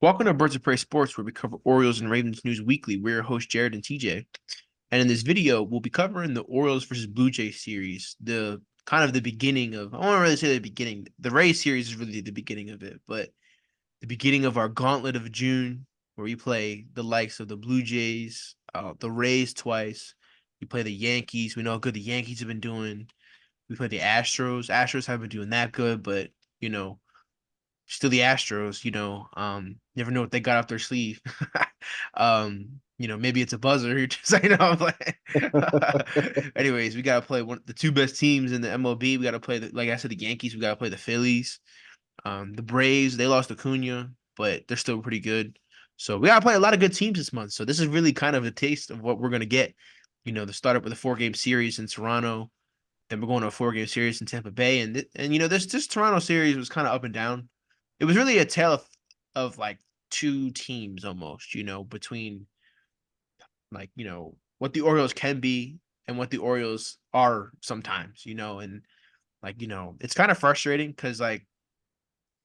Welcome to Birds of Prey Sports, where we cover Orioles and Ravens news weekly. We're your hosts, Jared and TJ. And in this video, we'll be covering the Orioles versus Blue Jays series, the kind of the beginning of, I won't really say the beginning. The Rays series is really the beginning of it, but the beginning of our gauntlet of June, where we play the likes of the Blue Jays, the Rays twice. We play the Yankees. We know how good the Yankees have been doing. We play the Astros. Astros haven't been doing that good, but, you know, still the Astros, never know what they got up their sleeve. Maybe it's a buzzer. You're just saying, anyways, we gotta play the two best teams in the MLB. We gotta play like I said, the Yankees. We gotta play the Phillies. The Braves, they lost Acuna, but they're still pretty good. So we gotta play a lot of good teams this month. So this is really kind of a taste of what we're gonna get. The start up with a 4 game series in Toronto. Then we're going to a 4 game series in Tampa Bay, and this Toronto series was kind of up and down. It was really a tale of like two teams almost, between what the Orioles can be and what the Orioles are sometimes, and it's kind of frustrating because like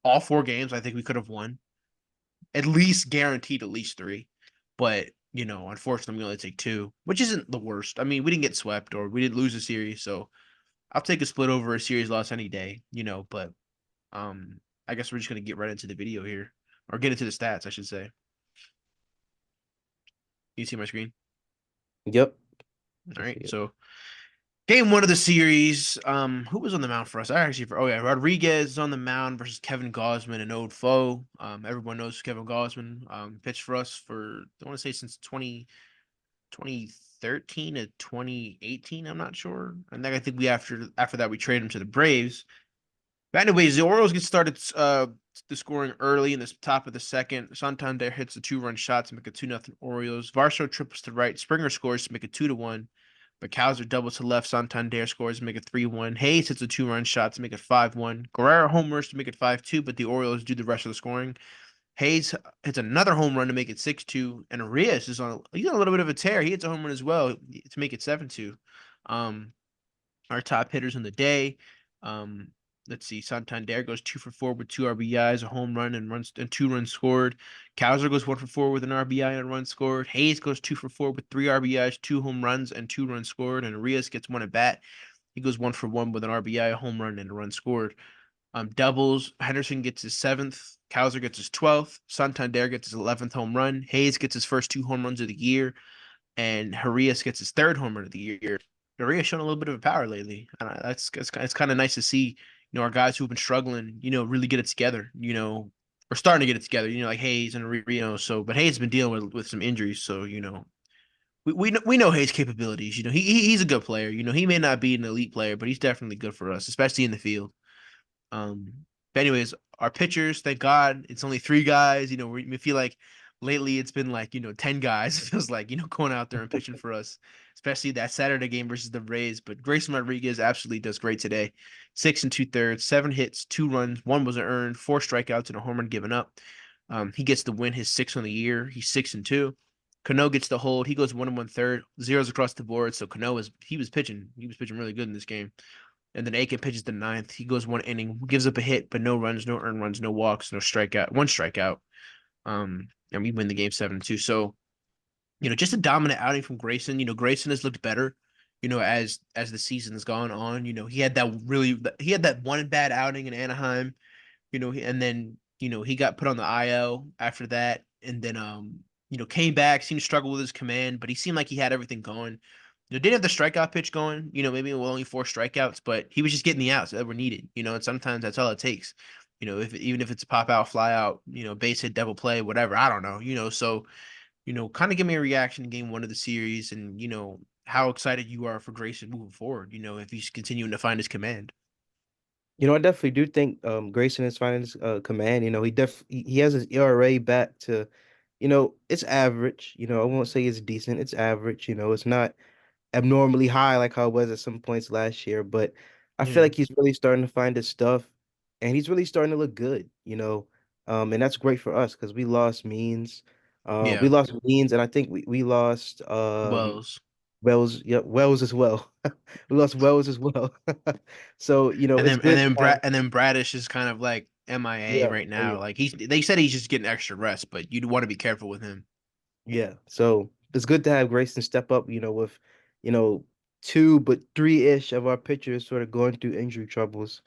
all 4 games I think we could have won, at least guaranteed at least three, but unfortunately we only take two, which isn't the worst. I mean, we didn't get swept or we didn't lose a series, so I'll take a split over a series loss any day, but um I guess we're just gonna get right into the video here. Or get into the stats, I should say. You see my screen? Yep. All I see right. it. So game one of the series. Who was on the mound for us? Rodriguez is on the mound versus Kevin Gausman, an old foe. Everyone knows Kevin Gausman. Pitched for us for I want to say since 2013 to 2018. I'm not sure. And then I think we after that we traded him to the Braves. But anyways, the Orioles get started the scoring early in the top of the second. Santander hits a 2-run shot to make it 2-0 Orioles. Varsho triples to right. Springer scores to make it 2-1. But Cowser doubles to left. Santander scores to make it 3-1. Hayes hits a 2-run shot to make it 5-1. Guerrero homers to make it 5-2, but the Orioles do the rest of the scoring. Hayes hits another home run to make it 6-2. And Arias he's on a little bit of a tear. He hits a home run as well to make it 7-2. Um, our top hitters in the day. Um, let's see. Santander goes 2 for 4 with 2 RBIs, a home run, and 2 runs scored. Cowser goes 1 for 4 with an RBI and a run scored. Hayes goes 2 for 4 with 3 RBIs, 2 home runs, and 2 runs scored. And Arias gets one at bat. He goes 1 for 1 with an RBI, a home run, and a run scored. Doubles. Henderson gets his seventh. Cowser gets his 12th. Santander gets his 11th home run. Hayes gets his first 2 home runs of the year, and Arias gets his third home run of the year. Arias shown a little bit of a power lately, and it's kind of nice to see. Our guys who've been struggling, really get it together. Or starting to get it together. Like Hayes and So, but Hayes has been dealing with some injuries, so we know Hayes' capabilities. He's a good player. He may not be an elite player, but he's definitely good for us, especially in the field. Um, but anyways, our pitchers, thank God, it's only 3 guys. We feel like lately it's been like 10 guys. It feels like going out there and pitching for us, especially that Saturday game versus the Rays. But Grayson Rodriguez absolutely does great today. 6 2/3, 7 hits, 2 runs, one was earned, 4 strikeouts, and a home run given up. He gets the win, his sixth on the year. He's 6-2. Cano gets the hold. He goes 1 1/3, zeros across the board. So Cano was pitching. He was pitching really good in this game. And then Aiken pitches the ninth. He goes 1 inning, gives up a hit, but no runs, no earned runs, no walks, no strikeout, one strikeout. And we win the game 7-2. So, just a dominant outing from Grayson. Grayson has looked better, as the season has gone on. He had that one bad outing in Anaheim, and then, he got put on the IL after that, and then came back, seemed to struggle with his command, but he seemed like he had everything going. Didn't have the strikeout pitch going, maybe only 4 strikeouts, but he was just getting the outs that were needed, and sometimes that's all it takes. Even if it's a pop out, fly out, base hit, double play, whatever, I don't know, so, kind of give me a reaction in game one of the series and, how excited you are for Grayson moving forward, if he's continuing to find his command. I definitely do think Grayson is finding his command. He has his ERA back to, it's average. I won't say it's decent. It's average. It's not abnormally high like how it was at some points last year, but I feel Yeah. like he's really starting to find his stuff and he's really starting to look good, and that's great for us because we lost Means. We Yeah. lost Means and I think we lost Wells. Wells, yeah, Wells as well. We lost Wells as well. So, And it's then and good then to have. Brad and then Bradish is kind of like MIA Yeah. right Oh yeah. now. Like they said he's just getting extra rest, but you'd want to be careful with him. Yeah. So it's good to have Grayson step up, with, you know, two but three-ish of our pitchers sort of going through injury troubles.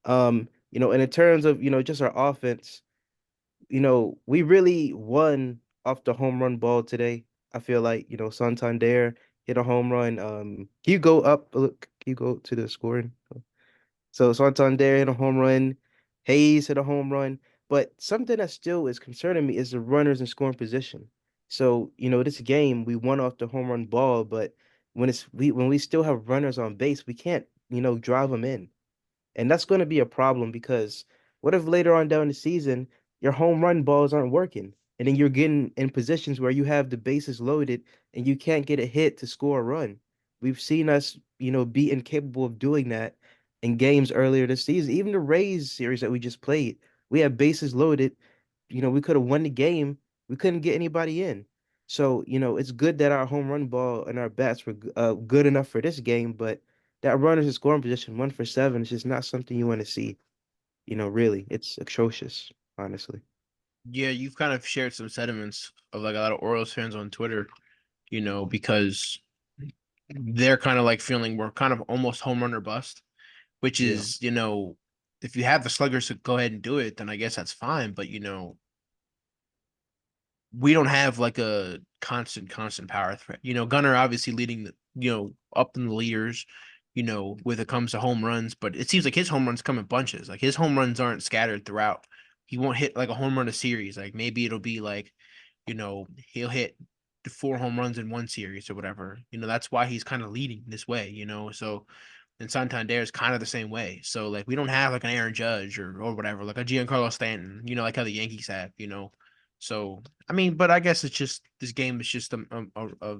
And in terms of, just our offense, we really won off the home run ball today. I feel like, Santander hit a home run. Can you go up? Look, can you go to the scoring? So Santander hit a home run. Hayes hit a home run. But something that still is concerning me is the runners in scoring position. So, this game we won off the home run ball, but when we still have runners on base, we can't, drive them in. And that's going to be a problem because what if later on down the season, your home run balls aren't working? And then you're getting in positions where you have the bases loaded and you can't get a hit to score a run. We've seen us, be incapable of doing that in games earlier this season. Even the Rays series that we just played, we had bases loaded. We could have won the game. We couldn't get anybody in. So, it's good that our home run ball and our bats were good enough for this game, but that runner's in scoring position, 1 for 7, is just not something you want to see. Really, it's atrocious, honestly. Yeah, you've kind of shared some sentiments of like a lot of Orioles fans on Twitter, because they're kind of like feeling we're kind of almost home run or bust, which Yeah. is, if you have the sluggers to go ahead and do it, then I guess that's fine. But we don't have like a constant power threat. Gunnar obviously leading the, up in the leaders, when it comes to home runs, but it seems like his home runs come in bunches. Like his home runs aren't scattered throughout. He won't hit like a home run a series. Like maybe it'll be like, he'll hit the 4 home runs in one series or whatever. That's why he's kind of leading this way. So and Santander is kind of the same way. So like we don't have like an Aaron Judge or whatever, like a Giancarlo Stanton, like how the Yankees have. So I mean, but I guess it's just this game is just a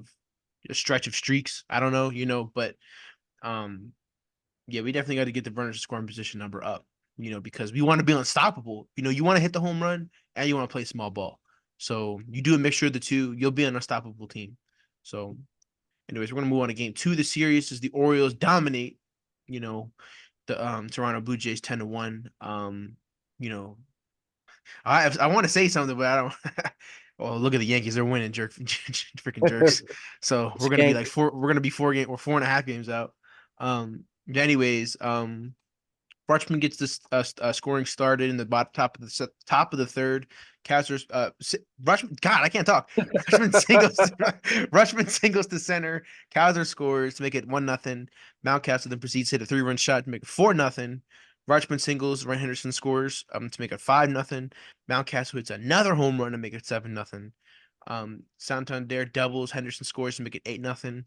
stretch of streaks. I don't know, but um, yeah, we definitely got to get the runners scoring position number up, because we want to be unstoppable. You want to hit the home run and you want to play small ball. So you do a mixture of the two, you'll be an unstoppable team. So, anyways, we're gonna move on to game two of the series. As the Orioles dominate, you know, the Toronto Blue Jays 10-1. You know, I want to say something, but I don't. Oh, look at the Yankees. They're winning, freaking jerks. So we're gonna be like Skank. four. We're gonna be 4 game or 4.5 games out. Anyways, Rutschman gets this scoring started in the top of the third. Kessler's Rutschman. God, I can't talk. Rutschman singles. Rutschman singles to center. Kessler scores to make it 1-0. Mountcastle then proceeds to hit a 3-run shot to make it 4-0. Rutschman singles. Ryan Henderson scores to make it 5-0. Mountcastle hits another home run to make it 7-0. Santander doubles. Henderson scores to make it 8-0.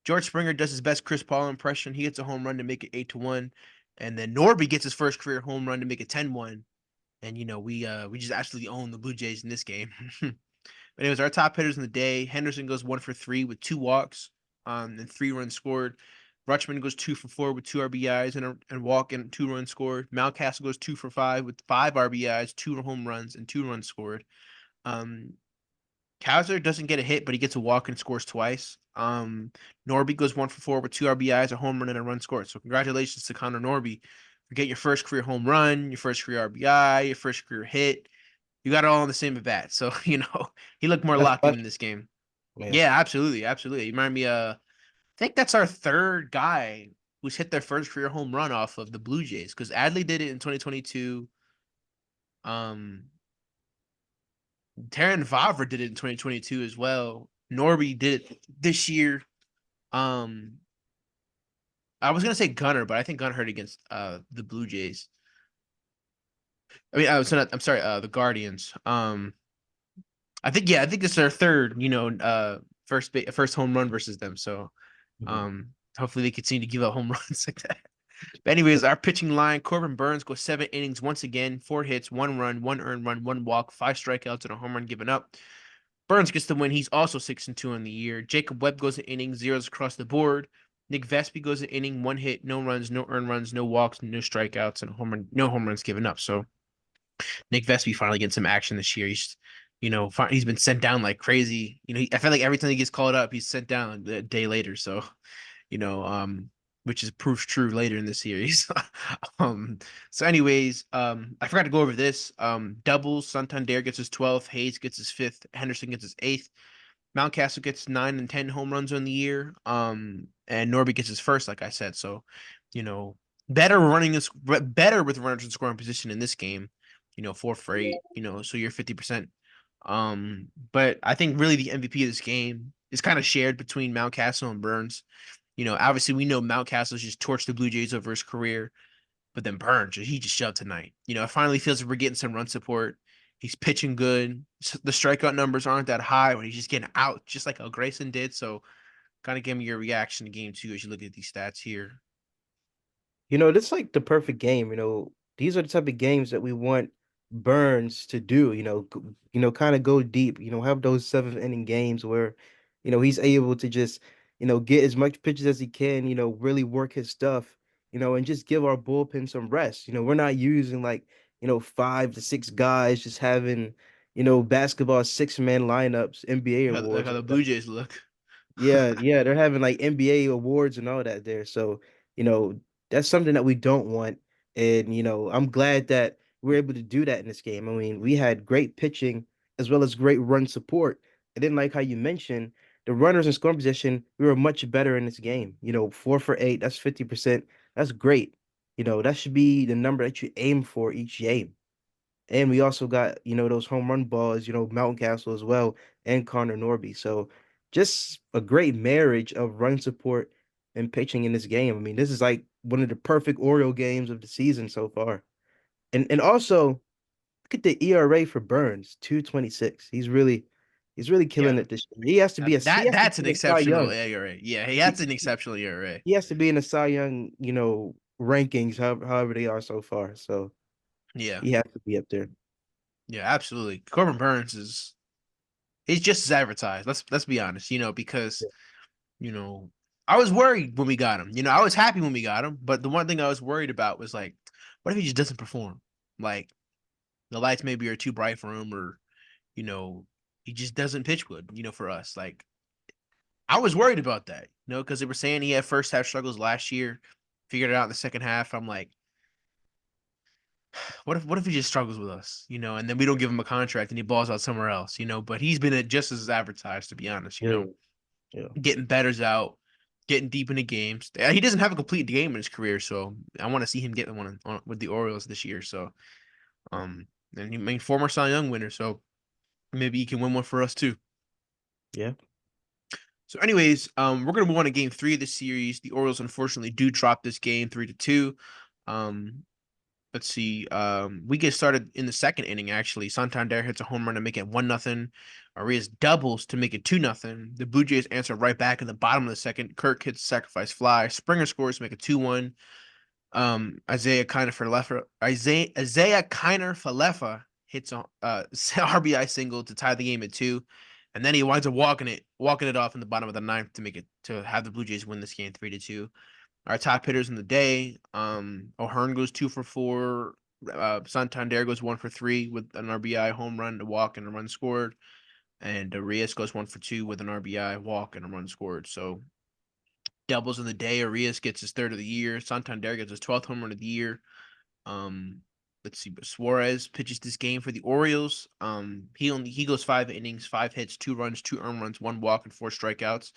George Springer does his best Chris Paul impression. He hits a home run to make it 8-1. And then Norby gets his first career home run to make it 10-1. And we just absolutely own the Blue Jays in this game. But anyways, our top hitters in the day, Henderson goes 1 for 3 with 2 walks, and 3 runs scored. Rutschman goes 2 for 4 with 2 RBIs and walk and 2 runs scored. Mountcastle goes 2 for 5 with 5 RBIs, 2 home runs, and 2 runs scored. Um, Kaiser doesn't get a hit, but he gets a walk and scores twice. Norby goes 1 for 4 with 2 RBIs, a home run, and a run scored. So congratulations to Connor Norby for getting your first career home run, your first career RBI, your first career hit. You got it all in the same at bat. So, he looked more That's locked in clutch. this game. Yeah. Yeah, absolutely. Absolutely. You remind me, I think that's our third guy who's hit their first career home run off of the Blue Jays because Adley did it in 2022. Um, Terran Vavra did it in 2022 as well. Norby did it this year. Um, I was gonna say Gunner, but I think Gunner hurt against the Blue Jays. I mean, I was not. I'm sorry, the Guardians. I think this is their third. First home run versus them. So, Mhm. hopefully they continue to give out home runs like that. But anyways, our pitching line: Corbin Burns goes 7 innings once again, 4 hits, 1 run, 1 earned run, 1 walk, 5 strikeouts, and a home run given up. Burns gets the win. He's also 6-2 on the year. Jacob Webb goes an inning, zeros across the board. Nick Vespi goes an inning, 1 hit, no runs, no earned runs, no walks, no strikeouts, and a home run, no home runs given up. So Nick Vespi finally getting some action this year. He's been sent down like crazy. I feel like every time he gets called up, he's sent down a day later. So, you know, um, which is proves true later in the series. um, so anyways, I forgot to go over this. Doubles, Santander gets his 12th, Hayes gets his fifth, Henderson gets his eighth, Mountcastle gets 9 and 10 home runs on the year. And Norby gets his first, like I said. So, you know, better with runners in scoring position in this game. 4 for 8. So you're 50%. But I think really the MVP of this game is kind of shared between Mountcastle and Burns. Obviously we know Mountcastle's just torched the Blue Jays over his career, but then Burns, he just shoved tonight. It finally feels like we're getting some run support. He's pitching good. The strikeout numbers aren't that high when he's just getting out, just like Grayson did. So, kind of give me your reaction to game two as you look at these stats here. This is like the perfect game. These are the type of games that we want Burns to do. Kind of go deep. Have those seventh inning games where, he's able to just, get as much pitches as he can. Really work his stuff. And just give our bullpen some rest. We're not using like, 5 to 6 guys, just having, basketball 6-man lineups, NBA Like awards. how the Blue Jays look. Yeah, yeah, they're having like NBA awards and all that there. So, you know, that's something that we don't want. And, I'm glad that we're able to do that in this game. I mean, we had great pitching as well as great run support. I didn't like how you mentioned the runners in scoring position. We were much better in this game. 4 for 8, that's 50%. That's great. That should be the number that you aim for each game. And we also got, those home run balls, Mountain Castle as well, and Connor Norby. So just a great marriage of run support and pitching in this game. I mean, this is like one of the perfect Oriole games of the season so far. And also look at the ERA for Burns, 2.26. He's really killing Yeah, it this year. He has to be he has to that's be an in a Cy exceptional Young. ERA. Yeah, he has He, an exceptional ERA. he has to be in the Cy Young, rankings, however they are so far. So Yeah, he has to be up there. yeah, absolutely. Corbin Burns he's just as advertised. Let's be honest. Because you know I was worried when we got him. I was happy when we got him, but the one thing I was worried about was like, what if he just doesn't perform? Like the lights maybe are too bright for him, or you know he just doesn't pitch good. For us, like I was worried about that. Because they were saying he had first half struggles last year, figured it out in the second half. I'm like, what if he just struggles with us, and then we don't give him a contract and he balls out somewhere else, But he's been just as advertised, to be honest, Yeah, yeah. getting betters out, getting deep into games. He doesn't have a complete game in his career, so I want to see him get one with the Orioles this year. So, and he I mean former Cy Young winner, so maybe he can win one for us too. Yeah. So, anyways, we're gonna move on to game three of the series. The Orioles unfortunately do drop this game 3-2. Um, let's see. We get started in the second inning. Actually, Santander hits a home run to make it 1-0. Arias doubles to make it 2-0. The Blue Jays answer right back in the bottom of the second. Kirk hits a sacrifice fly. Springer scores to make it 2-1. Isaiah Kiner Falefa hits a RBI single to tie the game at 2, and then he winds up walking it off in the bottom of the ninth to have the Blue Jays win this game 3-2. Our top hitters in the day, O'Hearn goes 2 for 4. Santander goes 1 for 3 with an RBI home run, a walk, and a run scored. And Arias goes 1 for 2 with an RBI walk and a run scored. So doubles in the day. Arias gets his third of the year. Santander gets his 12th home run of the year. Um, let's see, but Suarez pitches this game for the Orioles. He goes 5 innings, 5 hits, 2 runs, 2 earned runs, 1 walk, and 4 strikeouts.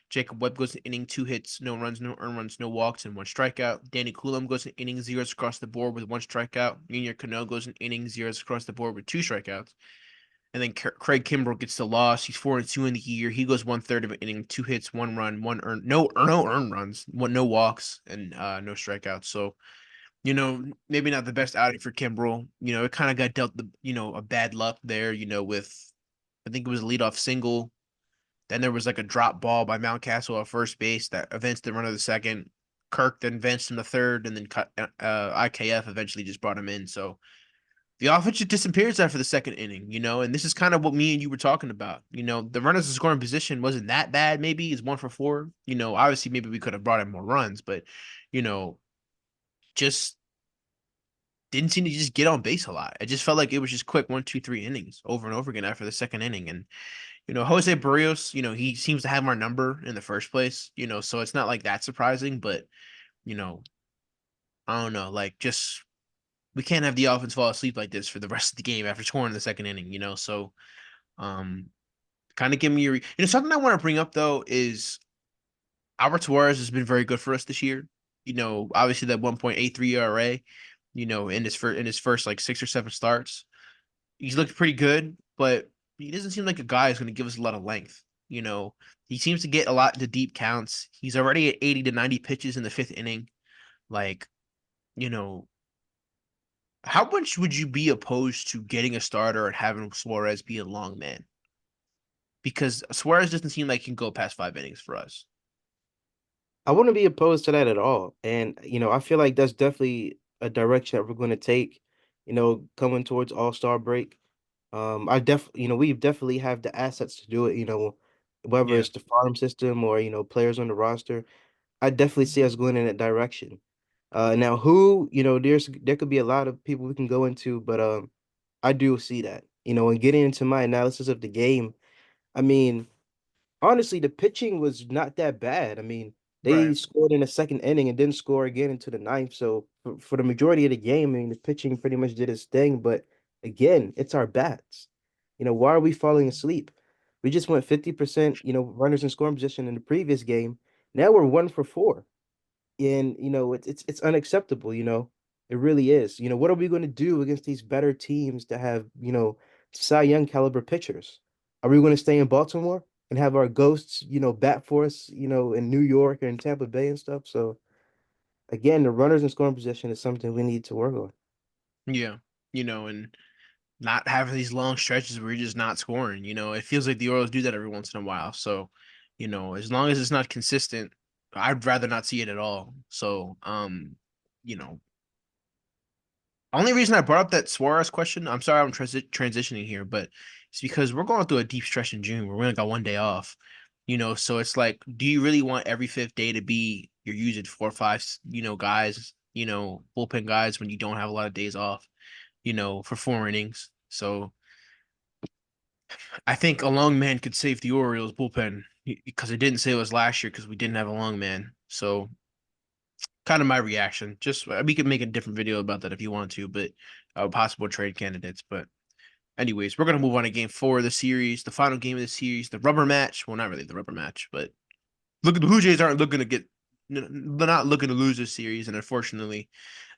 Jacob Webb goes an inning, 2 hits, no runs, no earned runs, no walks, and 1 strikeout. Danny Coulomb goes an inning, zeros across the board with 1 strikeout. Junior Cano goes an inning, zeros across the board with 2 strikeouts. And then Craig Kimbrell gets the loss. He's 4-2 in the year. He goes 1/3 of an inning, 2 hits, 1 run, no earned runs, no walks, and no strikeouts. So maybe not the best outing for Kimbrell. It kind of got dealt a bad luck there. With I think it was a leadoff single. Then there was like a drop ball by Mountcastle at first base that events the run of the second. Kirk then advanced in the third, and then IKF eventually just brought him in. So the offense just disappears after the second inning, and this is kind of what me and you were talking about. The runners in scoring position wasn't that bad. Maybe it's 1 for 4. Obviously maybe we could have brought in more runs, but you know, just didn't seem to just get on base a lot. It just felt like it was just quick 1, 2, 3 innings over and over again after the second inning. And Jose Barrios, he seems to have our number in the first place. So it's not like that surprising, but you know, I don't know, like just we can't have the offense fall asleep like this for the rest of the game after scoring in the second inning, you know. So um kind of give me something I want to bring up though is Albert Suarez has been very good for us this year. Obviously that 1.83 ERA, in his first like 6 or 7 starts. He's looked pretty good, but he doesn't seem like a guy who's going to give us a lot of length. You know, he seems to get a lot into deep counts. He's already at 80 to 90 pitches in the fifth inning. Like, you know, how much would you be opposed to getting a starter and having Suarez be a long man? Because Suarez doesn't seem like he can go past 5 innings for us. I wouldn't be opposed to that at all. And, I feel like that's definitely a direction that we're going to take, coming towards All-Star break. We definitely have the assets to do it, whether Yeah, it's the farm system or, players on the roster. I definitely see us going in that direction. Now there could be a lot of people we can go into, but I do see that. And getting into my analysis of the game, I mean, honestly, the pitching was not that bad. I mean, they right. scored in the second inning and didn't score again into the ninth. So for the majority of the game, I mean, the pitching pretty much did its thing. But again, it's our bats. Why are we falling asleep? We just went 50%, runners in scoring position in the previous game. Now we're 1 for 4. And it's unacceptable, it really is. What are we going to do against these better teams that have, Cy Young caliber pitchers? Are we going to stay in Baltimore and have our ghosts, bat for us, in New York or in Tampa Bay and stuff? So again, the runners in scoring position is something we need to work on. Yeah. And not having these long stretches where you're just not scoring. It feels like the Orioles do that every once in a while. So, as long as it's not consistent, I'd rather not see it at all. So, you know, only reason I brought up that Suarez question, I'm sorry I'm transitioning here, but it's because we're going through a deep stretch in June where we only got one day off. So it's like, do you really want every fifth day to be you're using 4 or 5, guys, bullpen guys when you don't have a lot of days off, for 4 innings? So I think a long man could save the Orioles bullpen because it didn't save us last year because we didn't have a long man. So kind of my reaction. Just we could make a different video about that if you want to, but possible trade candidates. But anyways, we're gonna move on to game 4 of the series, the final game of the series, the rubber match. Well, not really the rubber match, but look at the Blue Jays aren't looking to get. They're not looking to lose this series, and unfortunately,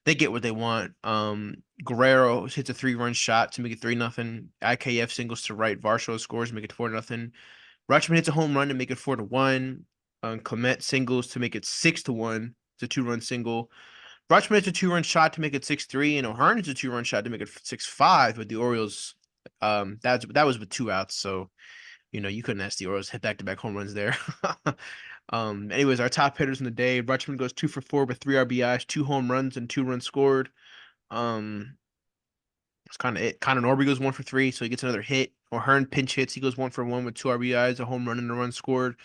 they get what they want. Guerrero hits a 3-run shot to make it 3-0. IKF singles to right. Varsho scores, make it 4-0. Rutschman hits a home run to make it 4-1. Clement singles to make it 6-1. It's a 2-run single. Rutschman hits a 2-run shot to make it 6-3, and O'Hearn hits a 2-run shot to make it 6-5. But the Orioles, that was with 2 outs, so you couldn't ask the Orioles hit back-to-back home runs there. Anyways, our top hitters in the day: Rutschman goes 2 for 4 with 3 RBIs, 2 home runs, and 2 runs scored. Um, it's kind of it. Connor Norby goes 1 for 3, so he gets another hit. O'Hearn pinch hits. He goes 1 for 1 with 2 RBIs, a home run, and a run scored.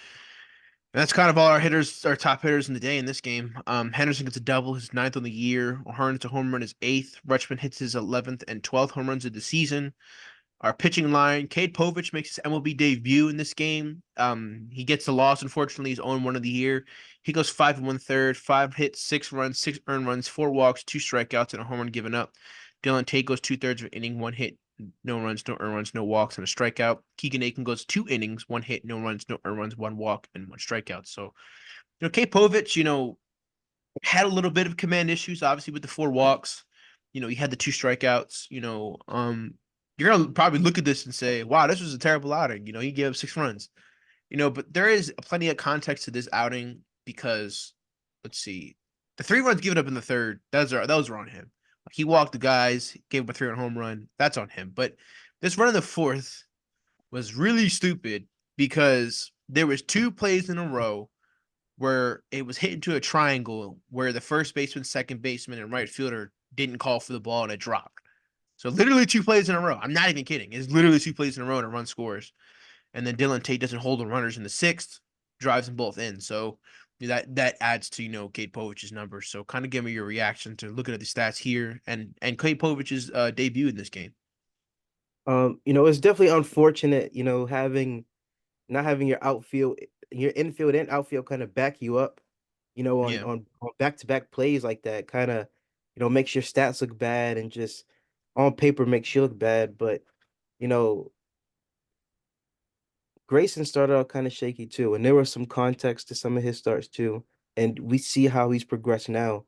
And that's kind of all our hitters, our top hitters in the day in this game. Henderson gets a double, his ninth on the year. O'Hearn hits a home run, his eighth. Rutschman hits his 11th and 12th home runs of the season. Our pitching line, Cade Povich makes his MLB debut in this game. He gets the loss, unfortunately, his own one of the year. He goes 5 1/3, 5 hits, 6 runs, 6 earned runs, 4 walks, 2 strikeouts, and a home run given up. Dylan Tate goes 2/3 of an inning, 1 hit, no runs, no earned runs, no walks, and a strikeout. Keegan Aiken goes 2 innings, 1 hit, no runs, no earned runs, 1 walk, and 1 strikeout. So, Cade Povich, had a little bit of command issues, obviously with the 4 walks. He had the 2 strikeouts. You're gonna probably look at this and say, "Wow, this was a terrible outing." He gave up 6 runs. But there is plenty of context to this outing because let's see, the 3 runs given up in the third, those are on him. He walked the guys, gave up a 3-run home run. That's on him. But this run in the fourth was really stupid because there was 2 plays in a row where it was hit into a triangle where the first baseman, second baseman, and right fielder didn't call for the ball and it dropped. So literally 2 plays in a row. I'm not even kidding. It's literally 2 plays in a row and a run scores. And then Dylan Tate doesn't hold the runners in the sixth, drives them both in. So that adds to Cade Povich's numbers. So kind of give me your reaction to looking at the stats here and Cade Povich's debut in this game. It's definitely unfortunate, having not having your infield and outfield kind of back you up. Yeah. on back-to-back plays like that, kind of, makes your stats look bad and just on paper makes you look bad. But, you know, Grayson started out kind of shaky too, and there was some context to some of his starts too. And we see how he's progressed now.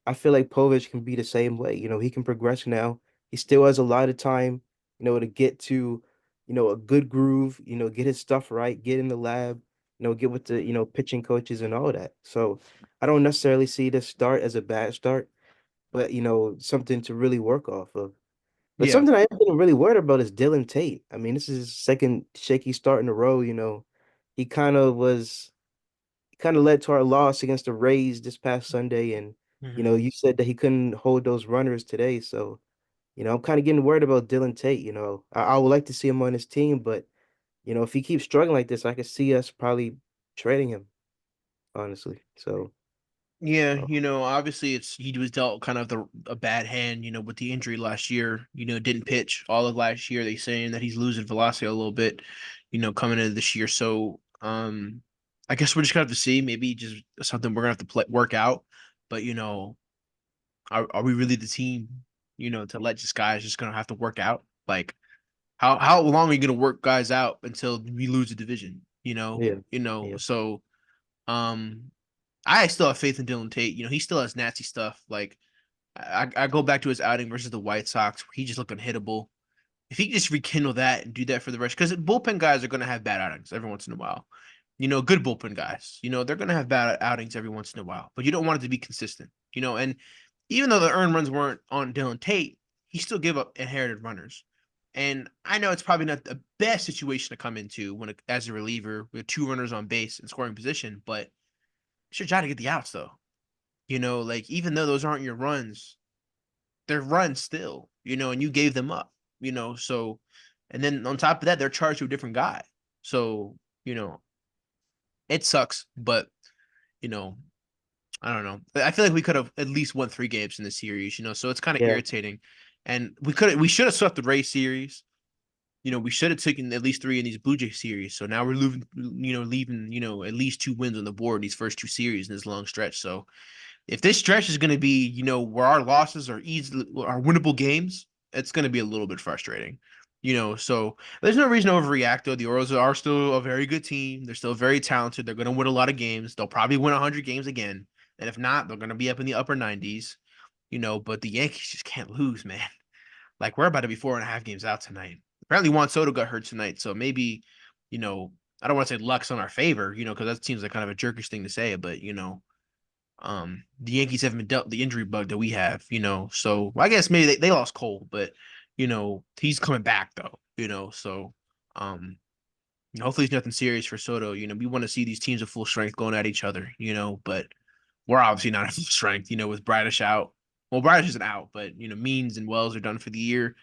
I feel like Povich can be the same way. He can progress now. He still has a lot of time, to get to, a good groove, get his stuff right, get in the lab, get with the, pitching coaches and all that. So I don't necessarily see this start as a bad start, but, something to really work off of. But Yeah. something I am getting really worried about is Dylan Tate. I mean, this is his second shaky start in a row. He kind of led to our loss against the Rays this past Sunday. And, Hmm. you said that he couldn't hold those runners today. So, I'm kind of getting worried about Dylan Tate. I would like to see him on his team, but, if he keeps struggling like this, I could see us probably trading him, honestly. So, Yeah, uh, obviously he was dealt kind of a bad hand, with the injury last year. Didn't pitch all of last year. They saying that he's losing velocity a little bit, coming into this year. So, I guess we're just gonna have to see. Maybe just something we're gonna have to work out. But are we really the team, to let just guys just gonna have to work out? Like, how long are you gonna work guys out until we lose a division? yeah, yeah, So um. I still have faith in Dylan Tate. He still has nasty stuff. Like I go back to his outing versus the White Sox where he just looked unhittable. If he could just rekindle that and do that for the rest, because bullpen guys are going to have bad outings every once in a while. Good bullpen guys. They're going to have bad outings every once in a while, but you don't want it to be consistent. And even though the earned runs weren't on Dylan Tate, he still gave up inherited runners. And I know it's probably not the best situation to come into as a reliever with two runners on base and scoring position, but it's your job to get the outs though. Like even though those aren't your runs, they're runs still, and you gave them up, so and then on top of that, they're charged to a different guy. So, you know, it sucks, but you know, I don't know. I feel like we could have at least won 3 games in the series, so it's kind of yeah, irritating. And we should have swept the Rays series. We should have taken at least 3 in these Blue Jay series. So now we're leaving, at least 2 wins on the board in these first 2 series in this long stretch. So if this stretch is going to be, where our losses are easily are winnable games, it's going to be a little bit frustrating. So there's no reason to overreact though. The Orioles are still a very good team. They're still very talented. They're going to win a lot of games. They'll probably win 100 games again. And if not, they're going to be up in the upper 90s. But the Yankees just can't lose, man. Like we're about to be 4.5 games out tonight. Apparently Juan Soto got hurt tonight, so maybe, you know, I don't want to say luck's on our favor, because that seems like kind of a jerkish thing to say, but the Yankees haven't been dealt the injury bug that we have, So I guess maybe they lost Cole, but he's coming back though, so hopefully it's nothing serious for Soto. We want to see these teams of full strength going at each other, but we're obviously not at full strength, with Bradish out. Well, Bradish isn't out, but Means and Wells are done for the year.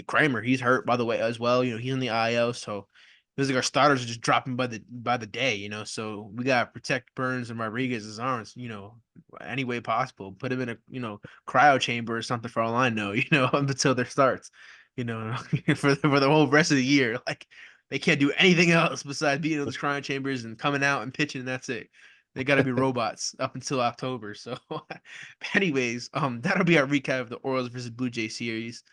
Kramer, he's hurt by the way as well. He's in the IL, so it was like our starters are just dropping by the day. So we gotta protect Burns and Rodriguez's arms. Any way possible. Put him in a cryo chamber or something for all I know. Until there starts. For the whole rest of the year, like they can't do anything else besides being in those cryo chambers and coming out and pitching. And that's it. They got to be robots up until October. So, anyways, that'll be our recap of the Orioles versus Blue Jay series.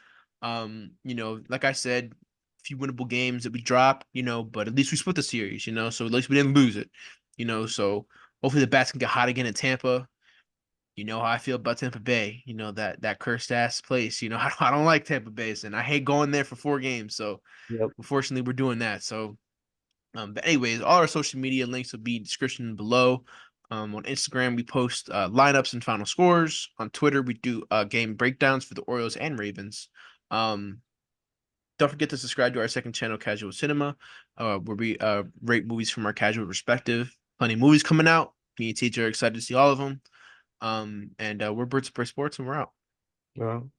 Like I said, a few winnable games that we dropped, but at least we split the series, so at least we didn't lose it, so hopefully the bats can get hot again in Tampa. You know how I feel about Tampa Bay, that cursed ass place. I don't like Tampa Bay, and I hate going there for 4 games. So yep. unfortunately, we're doing that. So, but anyways, all our social media links will be in the description below. On Instagram, we post lineups and final scores. On Twitter, we do game breakdowns for the Orioles and Ravens. Um, don't forget to subscribe to our second channel, Casual Cinema, where we rate movies from our casual perspective. Plenty of movies coming out. Me and teacher are excited to see all of them. And we're Birds of Prey Sports, and we're out. Well.